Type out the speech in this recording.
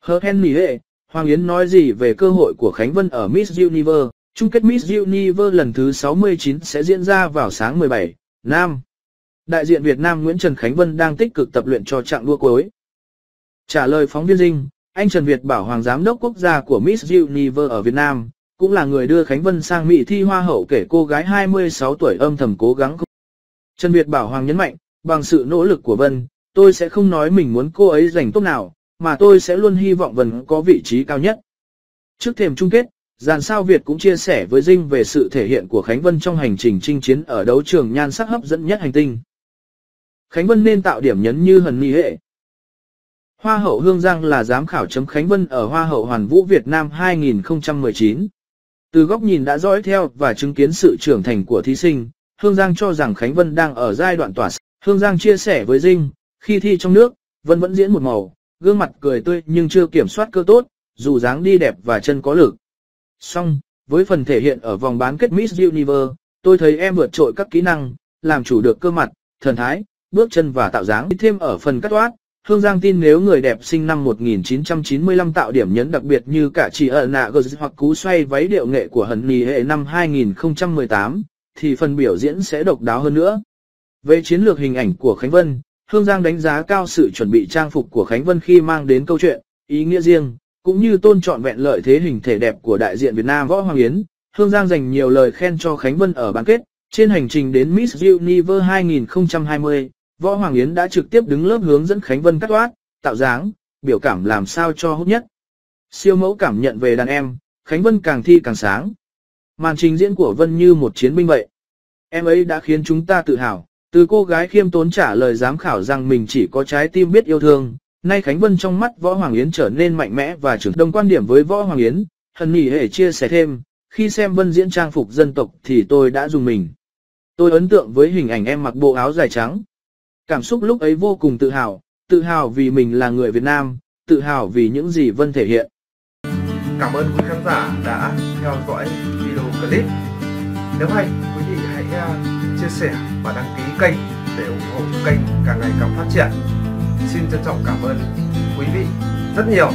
Hờ Hen Nỉ Hệ, Hoàng Yến nói gì về cơ hội của Khánh Vân ở Miss Universe? Chung kết Miss Universe lần thứ 69 sẽ diễn ra vào sáng 17 Nam. Đại diện Việt Nam Nguyễn Trần Khánh Vân đang tích cực tập luyện cho chặng đua cuối. Trả lời phóng viên Dinh, anh Trần Việt Bảo Hoàng giám đốc quốc gia của Miss Universe ở Việt Nam, cũng là người đưa Khánh Vân sang Mỹ thi Hoa hậu kể cô gái 26 tuổi âm thầm cố gắng. Trần Việt Bảo Hoàng nhấn mạnh, bằng sự nỗ lực của Vân, tôi sẽ không nói mình muốn cô ấy giành top nào, mà tôi sẽ luôn hy vọng Vân có vị trí cao nhất. Trước thềm chung kết, dàn sao Việt cũng chia sẻ với Dinh về sự thể hiện của Khánh Vân trong hành trình chinh chiến ở đấu trường nhan sắc hấp dẫn nhất hành tinh. Khánh Vân nên tạo điểm nhấn như Hần Nỉ Hệ. Hoa hậu Hương Giang là giám khảo chấm Khánh Vân ở Hoa hậu Hoàn vũ Việt Nam 2019. Từ góc nhìn đã dõi theo và chứng kiến sự trưởng thành của thí sinh, Hương Giang cho rằng Khánh Vân đang ở giai đoạn tỏa sáng. Hương Giang chia sẻ với Dinh, khi thi trong nước, Vân vẫn diễn một màu, gương mặt cười tươi nhưng chưa kiểm soát cơ tốt, dù dáng đi đẹp và chân có lực. Song, với phần thể hiện ở vòng bán kết Miss Universe, tôi thấy em vượt trội các kỹ năng, làm chủ được cơ mặt, thần thái, bước chân và tạo dáng. Thêm ở phần cắt toát, Hương Giang tin nếu người đẹp sinh năm 1995 tạo điểm nhấn đặc biệt như cả chỉ ở nạ gờ hoặc cú xoay váy điệu nghệ của Hần Nỉ Hệ năm 2018, thì phần biểu diễn sẽ độc đáo hơn nữa. Về chiến lược hình ảnh của Khánh Vân, Hương Giang đánh giá cao sự chuẩn bị trang phục của Khánh Vân khi mang đến câu chuyện, ý nghĩa riêng, cũng như tôn trọn vẹn lợi thế hình thể đẹp của đại diện Việt Nam Võ Hoàng Yến. Hương Giang dành nhiều lời khen cho Khánh Vân ở bán kết. Trên hành trình đến Miss Universe 2020, Võ Hoàng Yến đã trực tiếp đứng lớp hướng dẫn Khánh Vân cắt toát, tạo dáng, biểu cảm làm sao cho hút nhất. Siêu mẫu cảm nhận về đàn em, Khánh Vân càng thi càng sáng. Màn trình diễn của Vân như một chiến binh vậy. Em ấy đã khiến chúng ta tự hào. Từ cô gái khiêm tốn trả lời giám khảo rằng mình chỉ có trái tim biết yêu thương, nay Khánh Vân trong mắt Võ Hoàng Yến trở nên mạnh mẽ và trưởng. Đồng quan điểm với Võ Hoàng Yến, Hần Nỉ Hệ chia sẻ thêm, khi xem Vân diễn trang phục dân tộc thì tôi đã rùng mình. Tôi ấn tượng với hình ảnh em mặc bộ áo dài trắng. Cảm xúc lúc ấy vô cùng tự hào vì mình là người Việt Nam, tự hào vì những gì Vân thể hiện. Cảm ơn quý khán giả đã theo dõi video clip. Nếu hay, quý vị hãy chia sẻ và đăng ký kênh để ủng hộ kênh càng ngày càng phát triển. Xin trân trọng cảm ơn quý vị rất nhiều.